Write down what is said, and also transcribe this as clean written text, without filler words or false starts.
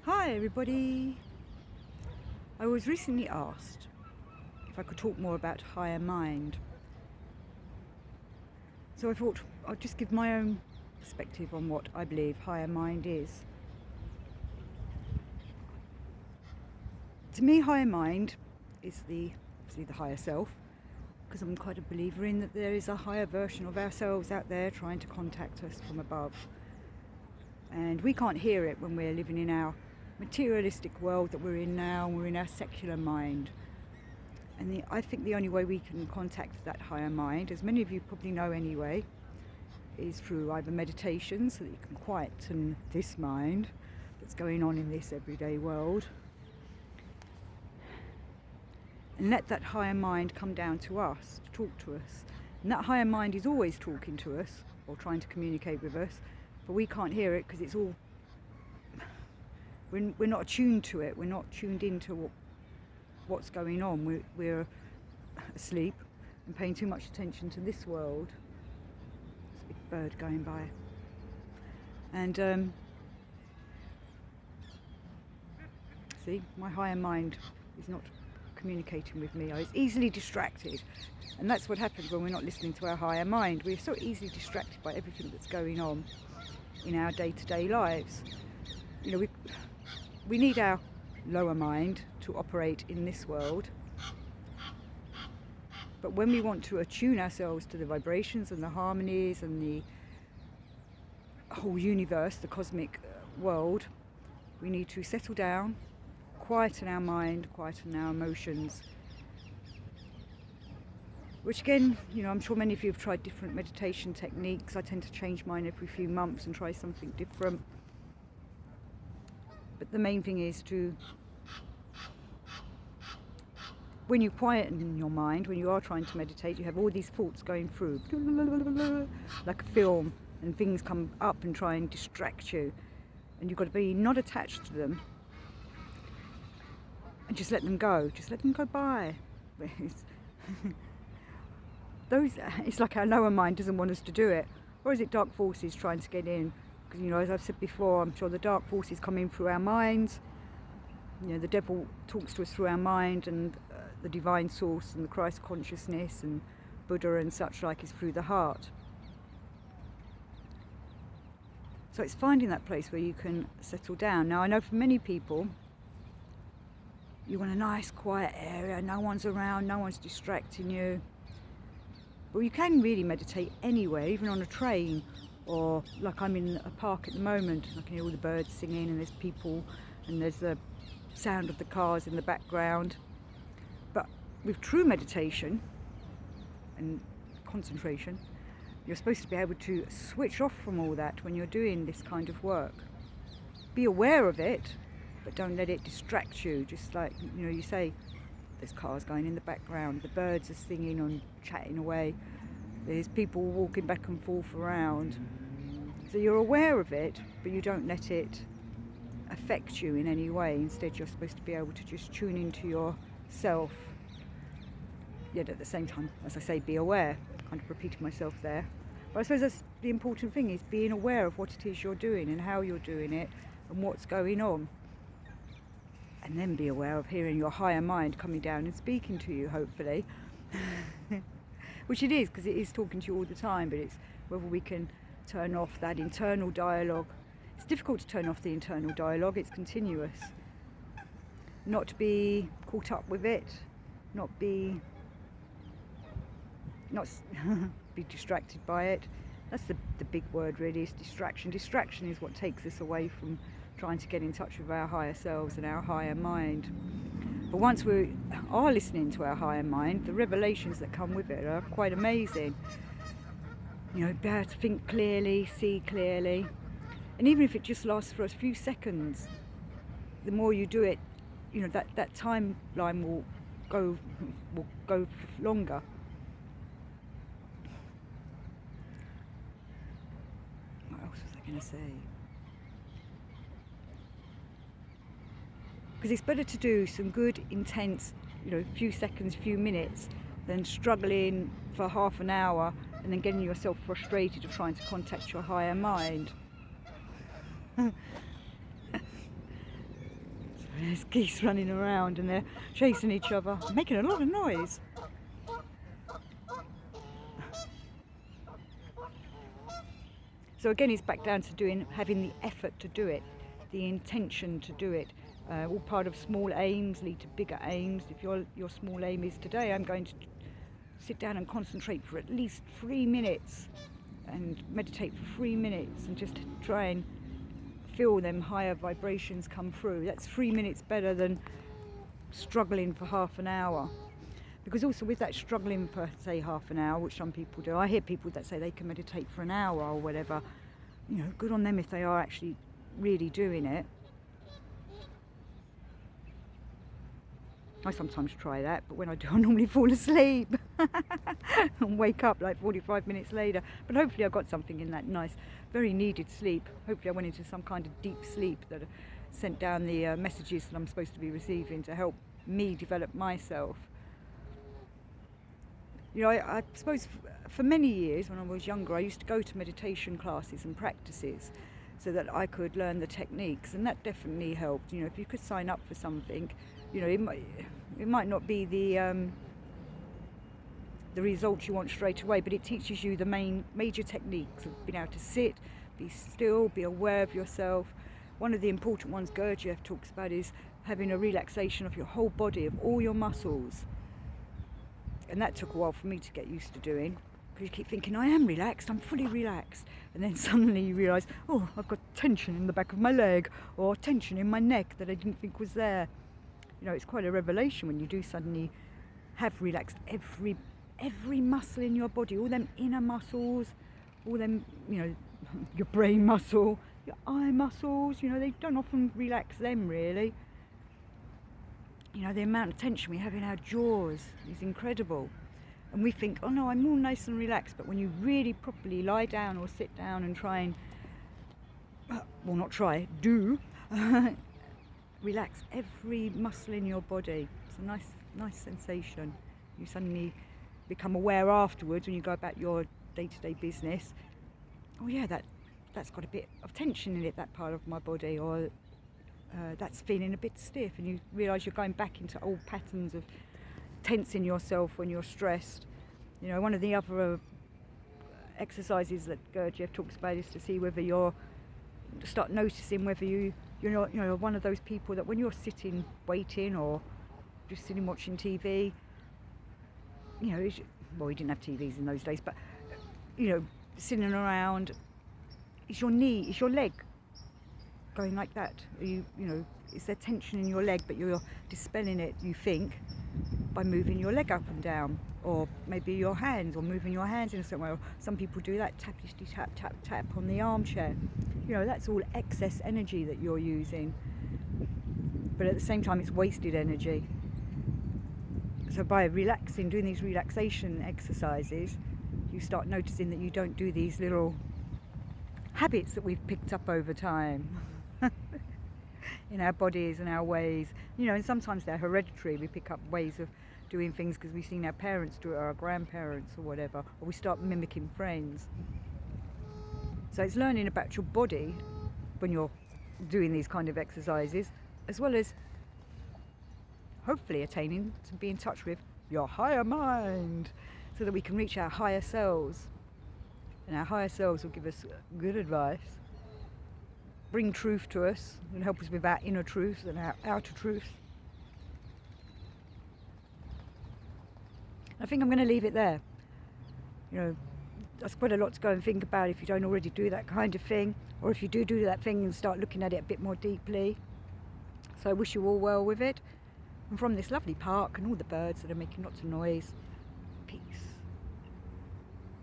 Hi everybody! I was recently asked if I could talk more about higher mind. So I thought I'd just give my own perspective on what I believe higher mind is. To me, higher mind is obviously the higher self, because I'm quite a believer in that there is a higher version of ourselves out there trying to contact us from above. And we can't hear it when we're living in our materialistic world that we're in now, we're in our secular mind. And I think the only way we can contact that higher mind, as many of you probably know anyway, is through either meditation, so that you can quieten this mind that's going on in this everyday world, and let that higher mind come down to us, to talk to us. And that higher mind is always talking to us, or trying to communicate with us, but we can't hear it because it's all... We're not attuned to it, we're not tuned into what's going on. We're asleep and paying too much attention to this world. There's a big bird going by. And see, my higher mind is not communicating with me. I was easily distracted, and that's what happens when we're not listening to our higher mind. We're so easily distracted by everything that's going on in our day-to-day lives. You know, we need our lower mind to operate in this world, but when we want to attune ourselves to the vibrations and the harmonies and the whole universe, the cosmic world, we need to settle down, quieten our mind, quieten our emotions, which again, you know, I'm sure many of you have tried different meditation techniques. I tend to change mine every few months and try something different. But the main thing is when you quieten your mind, when you are trying to meditate, you have all these thoughts going through, like a film, and things come up and try and distract you. And you've got to be not attached to them, and just let them go. Just let them go by. It's like our lower mind doesn't want us to do it. Or is it dark forces trying to get in? Because, you know, as I've said before, I'm sure the dark forces come in through our minds. You know, the devil talks to us through our mind, and the divine source and the Christ consciousness and Buddha and such like is through the heart. So it's finding that place where you can settle down. Now, I know for many people, you want a nice quiet area, no one's around, no one's distracting you. But you can really meditate anywhere, even on a train, or like I'm in a park at the moment. I can hear all the birds singing, and there's people, and there's the sound of the cars in the background. But with true meditation and concentration, you're supposed to be able to switch off from all that when you're doing this kind of work. Be aware of it, but don't let it distract you. Just like, you know, you say, there's cars going in the background, the birds are singing and chatting away, there's people walking back and forth around. So you're aware of it, but you don't let it affect you in any way. Instead, you're supposed to be able to just tune into yourself, yet at the same time, as I say, be aware. Kind of repeating myself there. But I suppose that's the important thing, is being aware of what it is you're doing and how you're doing it and what's going on. And then be aware of hearing your higher mind coming down and speaking to you, hopefully. Which it is, because it is talking to you all the time, but it's whether we can turn off that internal dialogue. It's difficult to turn off the internal dialogue, it's continuous. Not to be caught up with it, not be distracted by it. That's the big word really, is distraction. Distraction is what takes us away from trying to get in touch with our higher selves and our higher mind. But once we are listening to our higher mind, the revelations that come with it are quite amazing. You know, be able to think clearly, see clearly. And even if it just lasts for a few seconds, the more you do it, you know, that timeline will go longer. What else was I going to say? Because it's better to do some good, intense, you know, few seconds, few minutes, than struggling for half an hour and then getting yourself frustrated of trying to contact your higher mind. There's geese running around and they're chasing each other, making a lot of noise. So again, it's back down to having the effort to do it, the intention to do it. All part of small aims lead to bigger aims. If your small aim is today, I'm going to sit down and concentrate for at least 3 minutes and meditate for 3 minutes and just try and feel them higher vibrations come through. That's 3 minutes better than struggling for half an hour. Because also with that struggling for, say, half an hour, which some people do, I hear people that say they can meditate for an hour or whatever. You know, good on them if they are actually really doing it. I sometimes try that, but when I do, I normally fall asleep and wake up like 45 minutes later. But hopefully I got something in that nice, very needed sleep. Hopefully I went into some kind of deep sleep that sent down the messages that I'm supposed to be receiving to help me develop myself. You know, I suppose for many years when I was younger, I used to go to meditation classes and practices so that I could learn the techniques, and that definitely helped. You know, if you could sign up for something, you know, it might not be the results you want straight away, but it teaches you the major techniques of being able to sit, be still, be aware of yourself. One of the important ones Gurdjieff talks about is having a relaxation of your whole body, of all your muscles. And that took a while for me to get used to doing, because you keep thinking, I am relaxed, I'm fully relaxed. And then suddenly you realise, oh, I've got tension in the back of my leg, or tension in my neck that I didn't think was there. You know, it's quite a revelation when you do suddenly have relaxed every muscle in your body, all them inner muscles, all them, you know, your brain muscle, your eye muscles, you know, they don't often relax them really. You know, the amount of tension we have in our jaws is incredible. And we think, oh no, I'm all nice and relaxed. But when you really properly lie down or sit down and try and, well, not try, do, relax every muscle in your body. It's a nice sensation. You suddenly become aware afterwards when you go about your day-to-day business. Oh yeah, that's got a bit of tension in it, that part of my body, or that's feeling a bit stiff, and you realise you're going back into old patterns of tensing yourself when you're stressed. You know, one of the other exercises that Gurdjieff talks about is to see whether start noticing whether you're not, you know, one of those people that when you're sitting waiting or just sitting watching TV, you know, well, we didn't have TVs in those days, but you know, sitting around, is your leg going like that? You know, is there tension in your leg, but you're dispelling it, you think, by moving your leg up and down, or maybe your hands, or moving your hands in a certain way. Or some people do that, tappity tap tap tap on the armchair. You know, that's all excess energy that you're using, but at the same time it's wasted energy. So by relaxing, doing these relaxation exercises, you start noticing that you don't do these little habits that we've picked up over time in our bodies and our ways. You know, and sometimes they're hereditary. We pick up ways of doing things because we've seen our parents do it, or our grandparents or whatever, or we start mimicking friends. So it's learning about your body when you're doing these kind of exercises, as well as hopefully attaining to be in touch with your higher mind, so that we can reach our higher selves. And our higher selves will give us good advice, bring truth to us, and help us with our inner truth and our outer truth. I think I'm going to leave it there. You know, that's quite a lot to go and think about if you don't already do that kind of thing, or if you do that thing and start looking at it a bit more deeply. So I wish you all well with it. And from this lovely park and all the birds that are making lots of noise, peace.